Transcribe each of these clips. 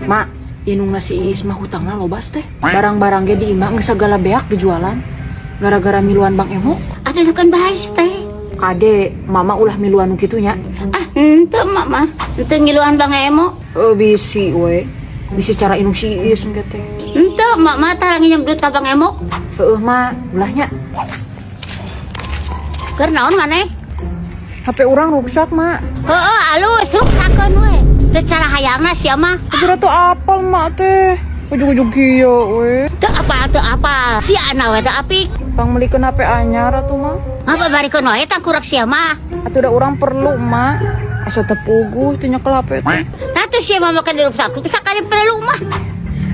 Mak, inung nasi Iis mah hutangna lobas teh. Barang-barang ge di imah geus sagala beak dijualan. Gara-gara miluan Bang Emok. Atuh kan bahas teh. Kade, mama ulah miluan nu kitu nya. Henteu mama. Henteu ngiluan Bang Emo. Bisi we. Bisi cara inung si Iis engke teh. Henteu mama tara nginjem duit ka Bang Emo. Heueuh mah, ulahnya. Keur naon maneh? HP urang rusak, Mak. Heeh, alus ruksakeun we. Teu cara hayangna sia mah. Kira tuh apal, Mak teh. Ujug-ujug kieu we. Teu apa. Sia ana we teu apik. Bang melikeun HP anyar atuh, Mak. Apa barikeun wae tah kurak sia mah. Atuh da urang perlu, Mak. Asa teu puguh teu nyekel HP teh. Nah tuh sia mah makan diruksak. Sakali perlu mah.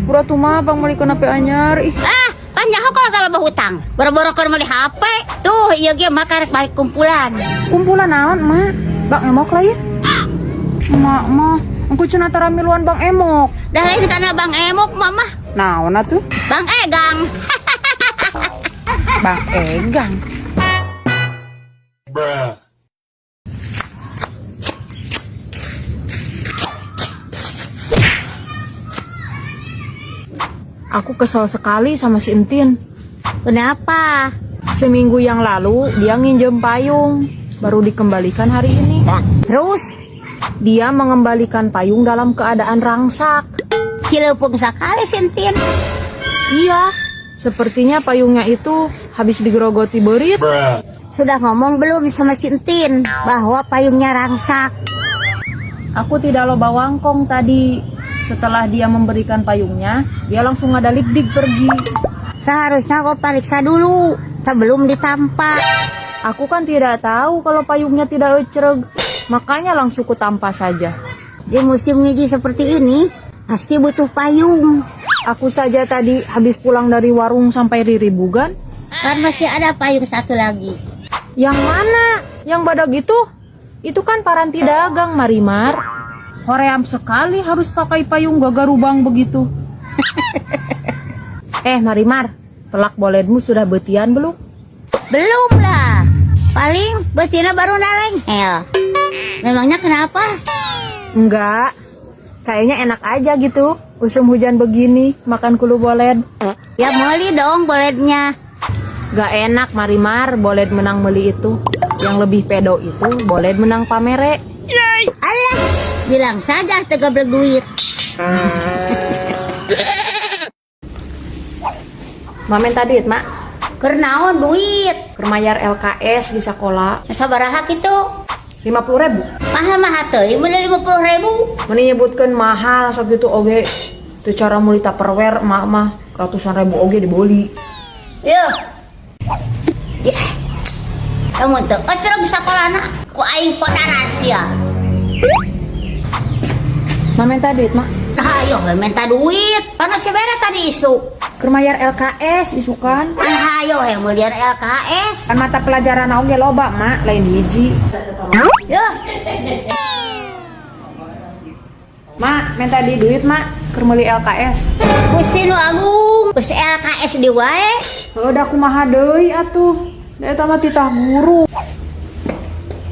Bura tuh mah Bang melikeun HP anyar. Ih, Panjang kalau kalau bawa hutang. Boro-boro keur meuli HP. Tuh ieu ge mah karek balik kumpulan. kumpulan naon, Mak? Bang Emok lah ya? Mak mah, engko cenah tara miluan Bang Emok. Dah lain kana Bang Emok mama. Naon atuh? Bang Egang. Bang Egang. Aku kesel sekali sama si Entin. Kenapa? Seminggu yang lalu dia nginjem payung, baru dikembalikan hari ini. Terus Dia mengembalikan payung dalam keadaan rangsak. cileupung sakali sentin. Iya, sepertinya payungnya itu habis digerogoti berit. Sudah ngomong belum sama Sintin bahwa payungnya rangsak? Aku tidak loba wangkong tadi. Setelah dia memberikan payungnya, dia langsung ngadalik-dik pergi. Seharusnya kau periksa dulu sebelum ditampak. Aku kan tidak tahu kalau payungnya tidak ecreg, makanya langsung kutampa saja. Di musim ngiji seperti ini pasti butuh payung. Aku saja tadi habis pulang dari warung sampai riribugan. Kan masih ada payung satu lagi. Yang mana? Yang badak itu? Itu kan paranti dagang, Marimar. Hoream sekali harus pakai payung gagarubang begitu. Marimar, pelak boledmu sudah betian belum? Belum lah. Paling betina baru naleng. Memangnya kenapa? Enggak. Kayaknya enak aja gitu. Usum hujan begini, makan kulu boled. Ya meli dong bolednya. Gak enak, Marimar, boled menang meli itu. Yang lebih pedo itu boled menang pamere. Alah, bilang saja tegablek duit. Mamen tadi, Mak. Kernaon duit. Kermayar LKS di sekolah Sabaraha kitu? 50.000. Mahal-mahal teuing mun 50.000. Meni nyebutkan mahal sakitu oge. Teu cara meuli Tupperware emak mah ratusan ribu oge dibeli. Yuh. Ya. Lamun teu ecreg bisa kolana ku aing podana sia. Mamen tadi, Mak. Nah, ayo minta duit. Panas sebera tadi isu. Kermayar LKS isukan. Nah, ayo mulian LKS. Kan mata pelajaran naon ge loba, Mak, lain hiji. Yuh. Mak, minta di duit, Mak, keur meuli LKS. Gusti nu agung, geus LKS di wae. Udah kumaha deui atuh. Da eta mah titah guru.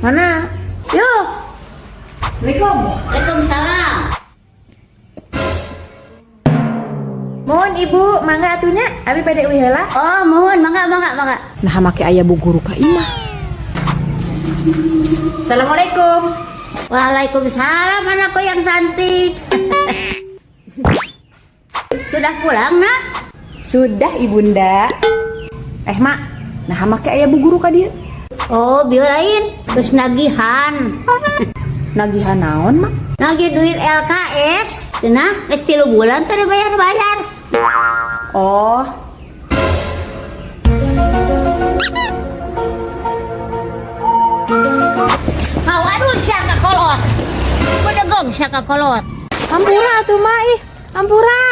Mana? Yuh. Assalamualaikum. Waalaikumsalam. Mohon Ibu, mangga atunya, abi pede euy heula. Oh, mohon mangga. Nah, make aya bu guru ka imah. Assalamualaikum. Waalaikumsalam anakku yang cantik. Sudah pulang, Nak? Sudah, Ibunda. Mak, nah make aya bu guru ka dieu. Oh, biarin. Terus nagihan. Nagihan naon, Mak? Nagih duit LKS. Cenah, geus 3 bulan teh dibayar-bayar. Oh. Waduh, siaka kolot. Kudegong siaka kolot. Ampura atuh, Mak, ih. Ampura.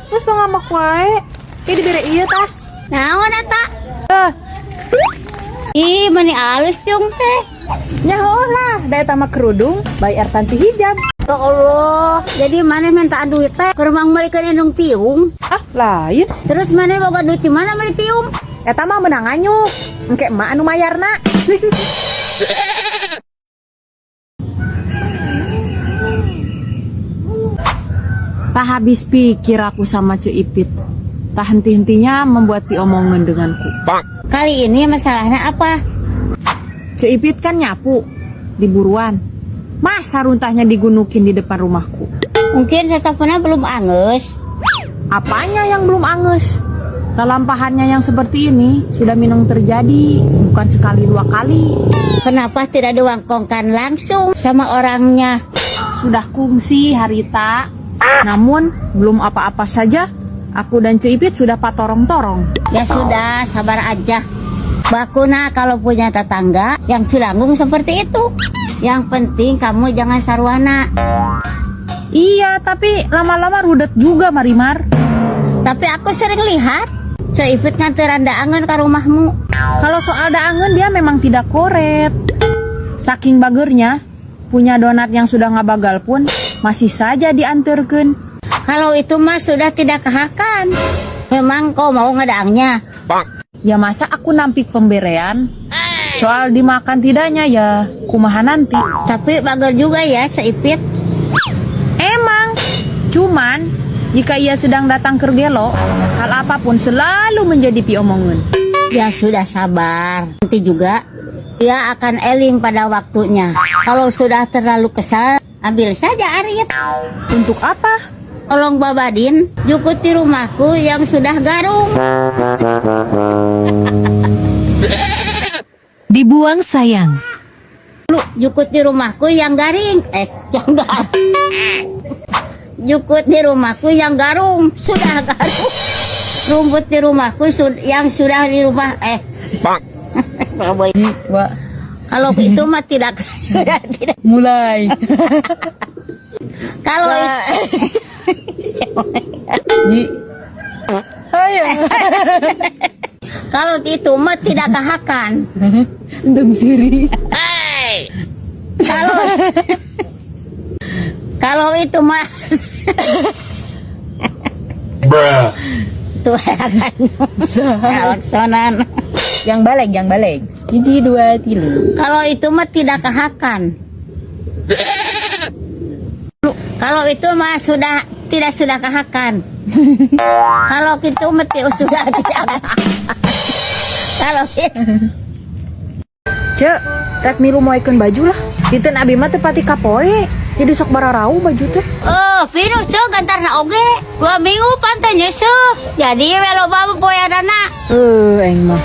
Terus tong ngamak wae. Ih, dibere ieu tah. Naon eta? Eh, Ih, meni alus tiung teh. nyaho lah, da eta mah kerudung bayar tanti hijab. Ya Allah, jadi mana minta duit teh? Keur mang meulikeun indung tiung. Ah, lain. Terus mana boga duit di mana meuli tiung? Eta mah menang anyuk. Engke emak anu mayarna. Tak habis pikir aku sama Cuk Ipit. Tak henti-hentinya membuat omongan denganku. Kali ini masalahnya apa? Cuk Ipit kan nyapu di buruan. Masa runtahnya digunukin di depan rumahku? Mungkin sasapunnya belum angus. Apanya yang belum anges? Lalampahannya yang seperti ini sudah minum terjadi, bukan sekali 2 kali. Kenapa tidak diwangkongkan langsung sama orangnya? Sudah kungsi Harita. Namun belum apa-apa saja, aku dan Cuk Ipit sudah patorong-torong. Ya sudah, sabar aja. Bakuna kalau punya tetangga yang celanggung seperti itu. Yang penting kamu jangan sarwana. Iya, tapi lama-lama rudet juga Marimar. Tapi aku sering lihat Cuk Ipit nganteran daangan ke rumahmu. Kalau soal daangan dia memang tidak koret. Saking bagernya, punya donat yang sudah ngabagal pun masih saja diantarkan. Kalau itu mah sudah tidak kehakan. Memang kau mau ngedaangnya? Ya masa aku nampik pemberean? Soal dimakan tidaknya ya kumaha nanti. Tapi bagus juga ya Cuk Ipit. Emang, cuman jika ia sedang datang ke gelo, hal apapun selalu menjadi piomongan. Ya sudah sabar. Nanti juga dia akan eling pada waktunya. Kalau sudah terlalu kesal, ambil saja arit. Untuk apa? Tolong babadin, jukut di rumahku yang sudah garung. Dibuang sayang. Lu jukut di rumahku yang garing. Yang garing. Jukut di rumahku yang garung. Sudah garung. Rumput di rumahku yang sudah di rumah. Baboy. Kalau itu mah tidak sudah tidak. Mulai. Kalau Ayo. kalau itu mah tidak kehakan. Deng siri. Kalau kalau itu mah tuh laksonan. Yang balik. 1, 2, 3. Kalau itu mah tidak kehakan. Kalau itu mah sudah kehakan. Kalau itu mah sudah tidak kehakan. Kalau itu Cek, rek milu mau ikon baju lah. Diten abi mah tepati kapoe. Jadi sok bararau baju teh. Pinu cok gantarna oge 2 minggu pantai nyusuh. Jadi meloba poeadana. Eng mah.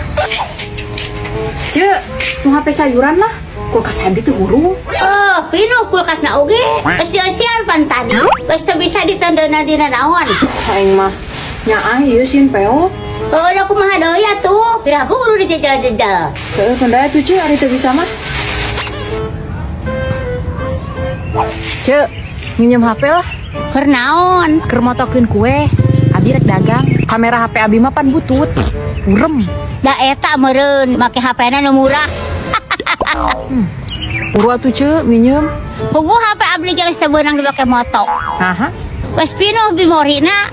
Cek, mau HP sayuran lah. Kulkas habis tuh huru. Pinu kulkasna oge. Esi-esian pantani. Geus teu bisa ditendana dina naon. Eng mah. Nya ieu sin peo. Udah kumaha deui atuh. Kira aku kudu dijajal-jajal. Heeh, kendaya tuh Cek, ari teu bisa mah. Cek, minjem HP lah. Keur naon? Keur motokeun kue. Abi rek dagang. Kamera HP abi mah pan butut. Urem. Da eta meureun make HP-na nu murah. Uru atuh Cek, minjem. Puguh HP abli geus teu beunang dipake moto. Aha. Wes pinuh memorina.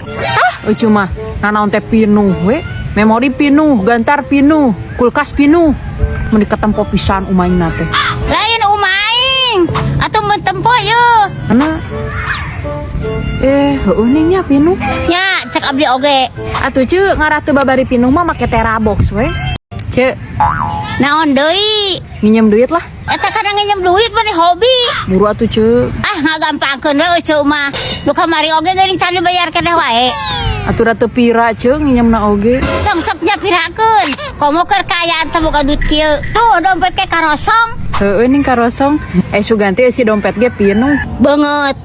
Cuma nanaon teh pinuh we. Memori pinuh, gantar pinuh, kulkas pinuh. Mun diketempo pisan umaina teh. Lain umaing. Atuh mun tempo yeuh. Ana. Heueuh nya pinuh. Nya cek abli oge. Atuh Cek, ngarah teu babari pinuh mah make terabox we. Cek, Naon deui? minjem duit lah. Eta kadang nginjem duit mah hobi. Buru atuh Cek. Ngagampangkeun we euceuk mah. Nu kamari oge geuning can dibayar keneh wae. Atuh teu pira Cek nginjemna oge. Tong sok nyapirakeun. Komo keur kayaan teh boga duit kieu. Tuh dompet ke karosong. Heueuh ning karosong. Suganti si dompet ge pinuh. Beungeut.